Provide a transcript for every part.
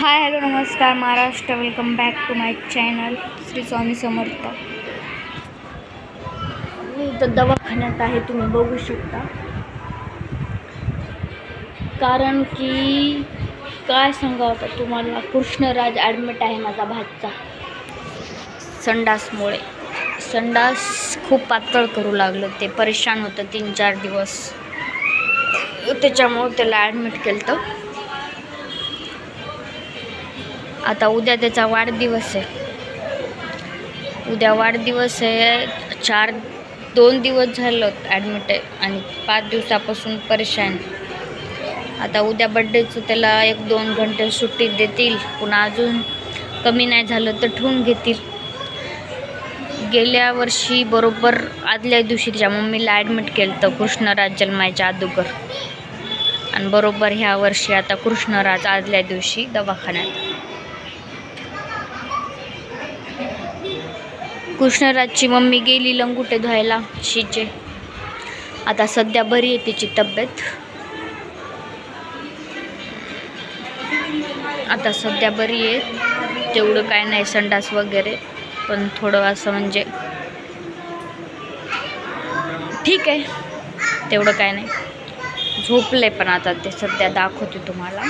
हाय hello नमस्कार Maharashtra, welcome back to my channel Shri Swami Samarth. मी इथं दवाखान्यात आहे, तुम्ही बघू शकता। कारण की काय सांगावं आता तुम्हाला, कृष्णराज ॲडमिट आहे माझा भाचा संडासमुळे। संडास खूप पातळ करू लागलं, ते परेशान होतं 3-4 दिवस, त्याच्यामुळे त्याला ॲडमिट केलं। आता उद्या त्याचा वाढदिवस आहे, उद्या वाढदिवस आहे। 2 दिवस झालं ॲडमिट आहे आणि 5 दिवसापासून परेशान। आता उद्या बड्डेचं त्याला 1-2 घंटे सुट्टी देतील, पुन्हा अजून कमी नाही झालं तर ठेवून घेतील। गेल्या वर्षी बरोबर आदल्या दिवशी त्याच्या मम्मीला ॲडमिट केलं होतं कृष्णराज जन्मायच्या अगोदर, आणि बरोबर ह्या वर्षी आता कृष्णराज आदल्या दिवशी दवाखान्यात। कृष्णराजची मम्मी गेली लंगुटे धुवायला शीचे। आता सध्या बरी आहे तिची तब्येत, आता सध्या बरी आहे, तेवढं काय नाही संडास वगैरे, पण थोडं असं म्हणजे ठीक आहे, तेवढं काय नाही, झोपले। पण आता ते सध्या दाखवते तुम्हाला।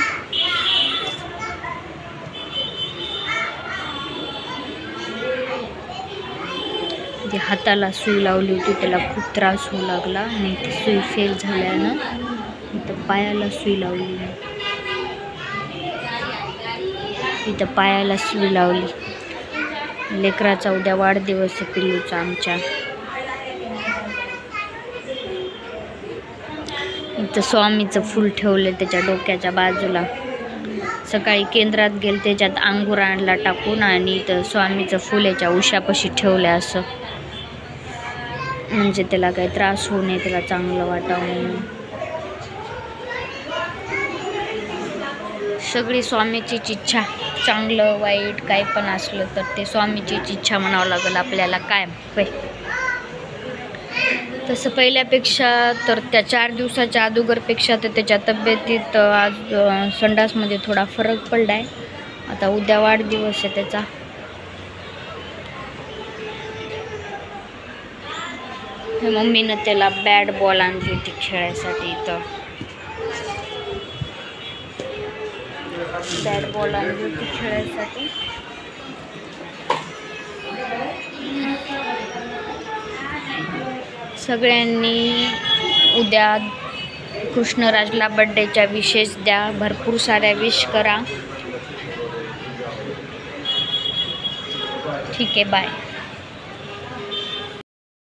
ती हाताला सुई लावली होती, त्याला खूप त्रास होऊ लागला आणि ती सुई फेल झाल्यानं इथं पायाला सुई लावली, इथं पायाला सुई लावली। लेकराचा उद्या वाढदिवस आहे पिल्लूचा आमच्या। इथं स्वामीचं फूल ठेवले त्याच्या डोक्याच्या बाजूला। सकाळी केंद्रात गेले, त्याच्यात अंगूर आणला टाकून, आणि इथं स्वामीचं फूल याच्या उशापाशी ठेवलं असं, म्हणजे त्याला काही त्रास होऊ नये, त्याला चांगलं वाटावं म्हणून। सगळी स्वामीचीच इच्छा, चांगलं वाईट काही पण असलं तर ते स्वामीचीच इच्छा म्हणावं लागेल आपल्याला, काय होय। तसं पहिल्यापेक्षा तर त्या 4 दिवसाच्या अगोदरपेक्षा तर त्याच्या तब्येतीत आज संडासमध्ये थोडा फरक पडला आहे। आता उद्या वाढदिवस आहे त्याचा। मम्मीनं त्याला बॅट बॉल आणली होती खेळायसाठी, इथं बॅट बॉल आणली होती खेळायसाठी। सगळ्यांनी उद्या कृष्णराजला बड्डेच्या विशेष द्या, भरपूर साऱ्या विश करा। ठीक आहे, बाय।